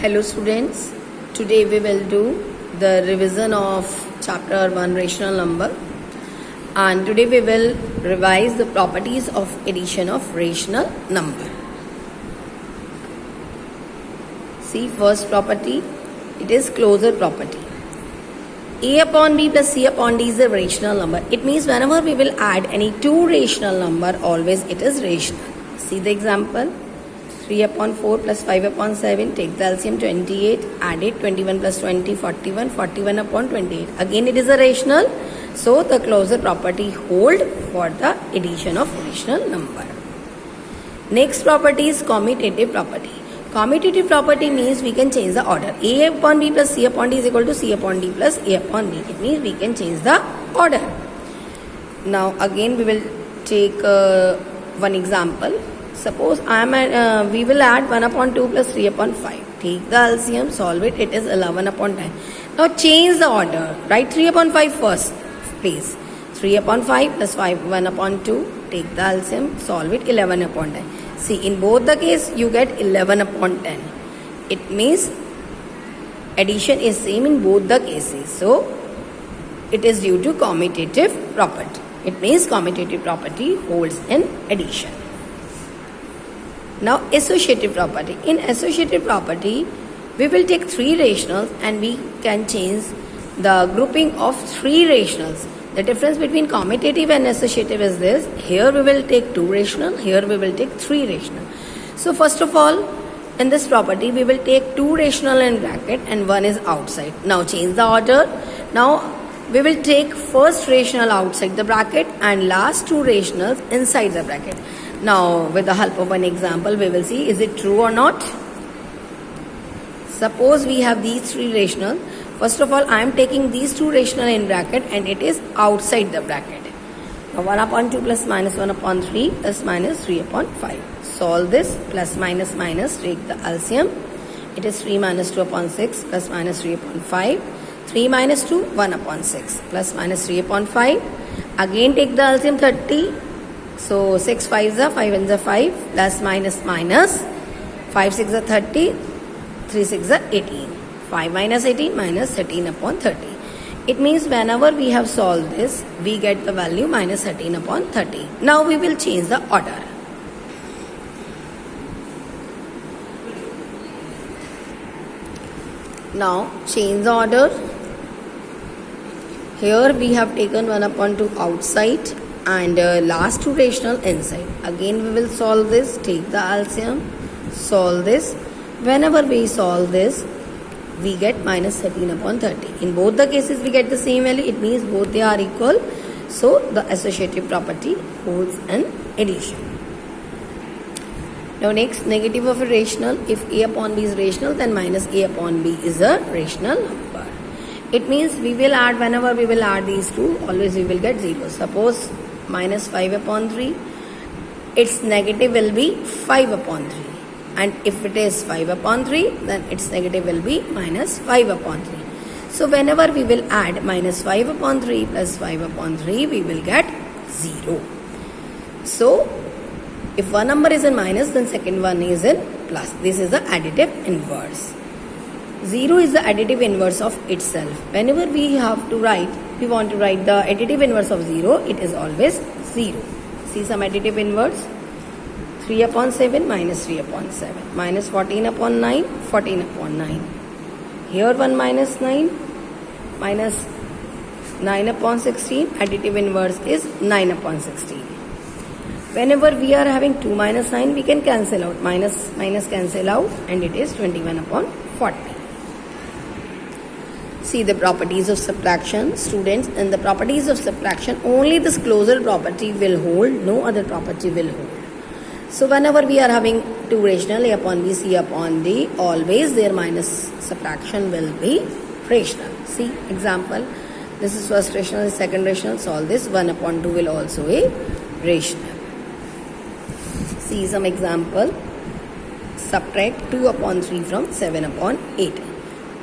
Hello students, today we will do the revision of chapter 1 rational number, and today we will revise the properties of addition of rational number. See, first property, it is closure property. A upon B plus C upon D is a rational number. It means whenever we will add any two rational number, always it is rational. See the example. 3 upon 4 plus 5 upon 7, take the LCM 28, add it, 21 plus 20, 41, 41 upon 28. Again it is a rational, so the closure property hold for the addition of rational number. Next property is commutative property. Commutative property means we can change the order. A upon B plus C upon D is equal to C upon D plus A upon B. It means we can change the order. Now again we will take one example. Suppose we will add 1 upon 2 plus 3 upon 5. Take the LCM, solve it, it is 11 upon 10. Now change the order. Write 3 upon 5 first, please. 3 upon 5 plus 1 upon 2. Take the LCM, solve it, 11 upon 10. See, in both the case, you get 11 upon 10. It means addition is same in both the cases. So, it is due to commutative property. It means commutative property holds in addition. Now associative property. In associative property, we will take three rationals and we can change the grouping of three rationals. The difference between commutative and associative is this. Here we will take two rational, here we will take three rational. So first of all, in this property, we will take two rational in bracket and one is outside. Now change the order. Now we will take first rational outside the bracket and last two rationals inside the bracket. Now, with the help of an example, we will see is it true or not. Suppose we have these three rational. First of all, I am taking these two rational in bracket and it is outside the bracket. Now, 1 upon 2 plus minus 1 upon 3 plus minus 3 upon 5. Solve this, plus minus minus, take the LCM. It is 3 minus 2 upon 6 plus minus 3 upon 5. 3 minus 2, 1 upon 6 plus minus 3 upon 5. Again take the LCM 30. So 6 5s are 5 1s are 5 plus minus minus 5 6 are 30, 3 6 are 18. 5 minus 18 minus 13 upon 30. It means whenever we have solved this, we get the value minus 13 upon 30. Now we will change the order. Now change the order. Here we have taken 1 upon 2 outside and last two rational inside. Again we will solve this, take the LCM, solve this. Whenever we solve this, we get minus 13 upon 30. In both the cases we get the same value, it means both they are equal. So the associative property holds in addition. Now next, negative of a rational. If A upon B is rational, then minus A upon B is a rational number. It means we will add, whenever we will add these two, always we will get 0. Suppose minus 5 upon 3, its negative will be 5 upon 3. And if it is 5 upon 3, then its negative will be minus 5 upon 3. So whenever we will add minus 5 upon 3 plus 5 upon 3, we will get 0. So if one number is in minus, then second one is in plus. This is the additive inverse. 0 is the additive inverse of itself. Whenever we have to write, we want to write the additive inverse of 0, it is always 0. See some additive inverse. 3 upon 7 minus 3 upon 7. Minus 14 upon 9, 14 upon 9. Here 1 minus 9, minus 9 upon 16. Additive inverse is 9 upon 16. Whenever we are having 2 minus 9, we can cancel out. Minus minus cancel out and it is 21 upon 40. See the properties of subtraction. Students, in the properties of subtraction, only this closure property will hold, no other property will hold. So whenever we are having two rational, A upon B, C upon D, always their minus subtraction will be rational. See example, this is first rational, second rational, solve this, 1 upon 2 will also be rational. See some example, subtract 2 upon 3 from 7 upon 8.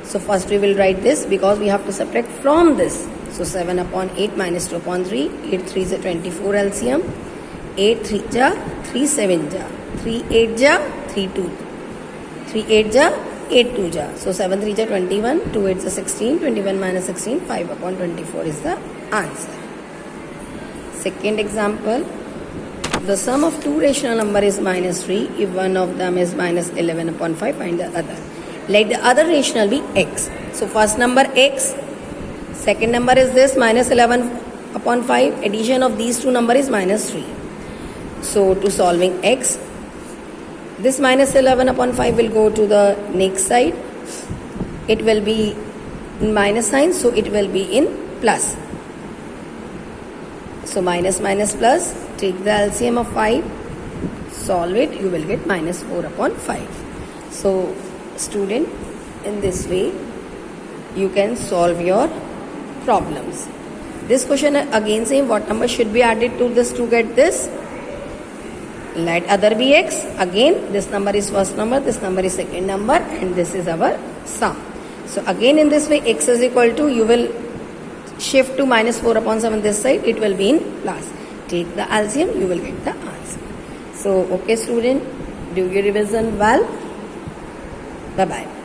So first we will write this because we have to subtract from this. So 7 upon 8 minus 2 upon 3, 8 3 is a 24 LCM, 8 3 ja, 3 7 ja, 3 8 ja, 3 2, 3 8 ja 8 2 ja. So 7 3 ja 21, 2 8 ja 16, 21 minus 16, 5 upon 24 is the answer. Second example, the sum of two rational number is minus 3. If one of them is minus 11 upon 5, find the other. Let the other rational be x. So first number x, second number is this minus 11 upon 5. Addition of these two number is minus 3. So to solving x, this minus 11 upon 5 will go to the next side. It will be in minus sign, so it will be in plus. So minus minus plus, take the LCM of 5, solve it, you will get minus 4 upon 5. So student, in this way you can solve your problems. This question again same, what number should be added to this to get this? Let other be x. Again this number is first number, this number is second number, and this is our sum. So again in this way x is equal to, you will shift to minus 4 upon 7 this side, it will be in plus. Take the LCM, you will get the answer. So okay student, do your revision well. Bye bye.